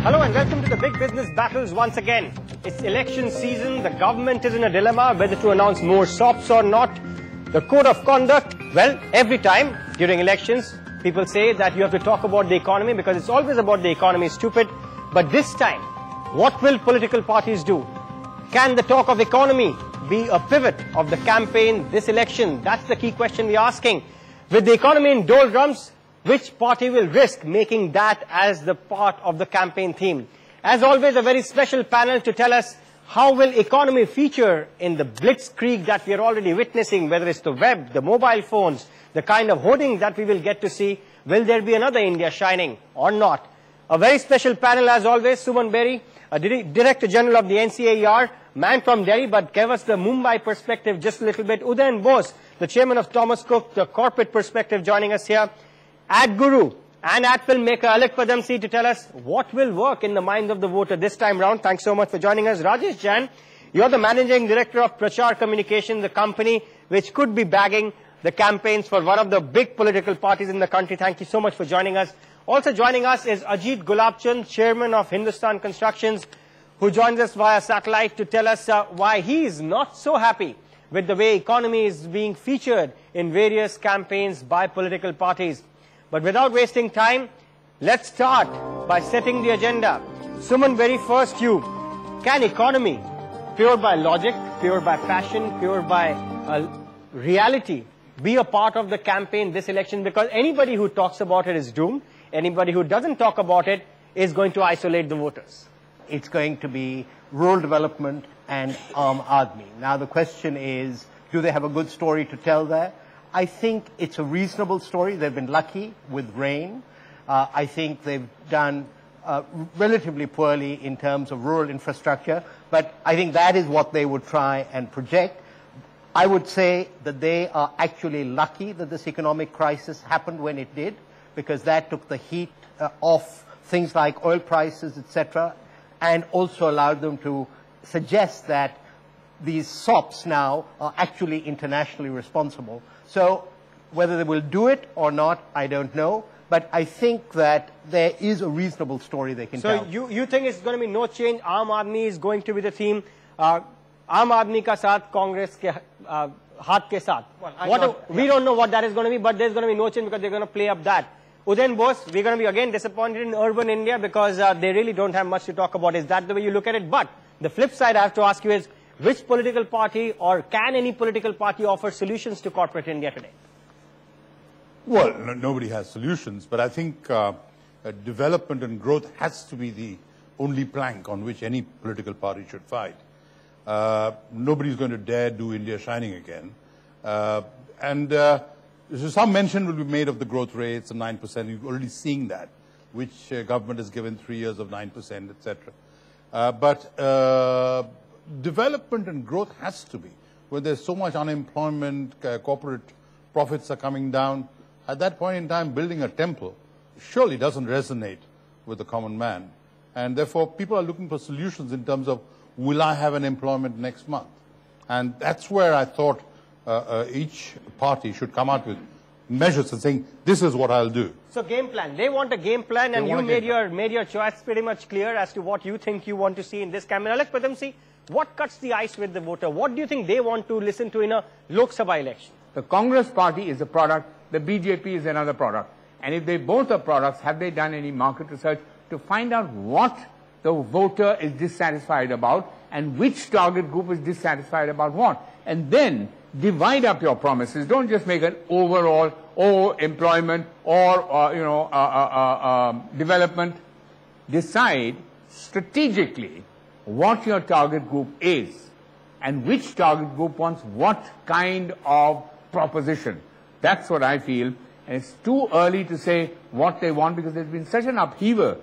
Hello and welcome to the big business battles once again. It's election season. The government is in a dilemma whether to announce more SOPs or not. The code of conduct, well, every time during elections, people say that you have to talk about the economy because it's always about the economy, stupid. But this time, what will political parties do? Can the talk of economy be a pivot of the campaign this election? That's the key question we're asking. With the economy in doldrums, which party will risk making that as the part of the campaign theme? As always, a very special panel to tell us how will economy feature in the blitzkrieg that we are already witnessing, whether it's the web, the mobile phones, the kind of hoarding that we will get to see. Will there be another India shining or not? A very special panel as always, Suman Berry, Director General of the NCAER, man from Delhi, but gave us the Mumbai perspective just a little bit. Udayan Bose, the Chairman of Thomas Cook, the corporate perspective, joining us here. Ad Guru and ad filmmaker Alec Padamsee to tell us what will work in the minds of the voter this time round. Thanks so much for joining us. Rajesh Jain, you're the Managing Director of Prachar Communications, the company which could be bagging the campaigns for one of the big political parties in the country. Thank you so much for joining us. Also joining us is Ajit Gulabchand, Chairman of Hindustan Constructions, who joins us via satellite to tell us why he is not so happy with the way economy is being featured in various campaigns by political parties. But without wasting time, let's start by setting the agenda. Suman, very first you. Can economy, pure by logic, pure by passion, pure by reality, be a part of the campaign this election? Because anybody who talks about it is doomed. Anybody who doesn't talk about it is going to isolate the voters. It's going to be rural development and Aam Aadmi. Now the question is, do they have a good story to tell there? I think it's a reasonable story. They've been lucky with rain. I think they've done relatively poorly in terms of rural infrastructure, but I think that is what they would try and project. I would say that they are actually lucky that this economic crisis happened when it did, because that took the heat off things like oil prices, etc., and also allowed them to suggest that these SOPs now are actually internationally responsible. So whether they will do it or not, I don't know. But I think that there is a reasonable story they can tell. So you think it's going to be no change? Aam Aadmi is going to be the theme. Aam Aadmi ka saath, Congress ke haath ke saath. We don't know what that is going to be, but there's going to be no change because they're going to play up that. Udayan Bose, we're going to be again disappointed in urban India because they really don't have much to talk about. Is that the way you look at it? But the flip side I have to ask you is, which political party or can any political party offer solutions to corporate India today? Well, nobody has solutions, but I think development and growth has to be the only plank on which any political party should fight. Nobody's going to dare do India shining again. So some mention will be made of the growth rates of 9%. You're already seeing that, which government has given 3 years of 9%, etc. Development and growth has to be. When there's so much unemployment, corporate profits are coming down, at that point in time, building a temple surely doesn't resonate with the common man. And therefore, people are looking for solutions in terms of, will I have an employment next month? And that's where I thought each party should come out with measures and saying, this is what I'll do. So game plan. They want a game plan, and you made your choice pretty much clear as to what you think you want to see in this campaign. Alec Padamsee, what cuts the ice with the voter? What do you think they want to listen to in a Lok Sabha election? The Congress party is a product, the BJP is another product. And if they both are products, have they done any market research to find out what the voter is dissatisfied about and which target group is dissatisfied about what? And then divide up your promises. Don't just make an overall, employment or, development. Decide strategically what your target group is and which target group wants what kind of proposition. That's what I feel. And it's too early to say what they want because there's been such an upheaval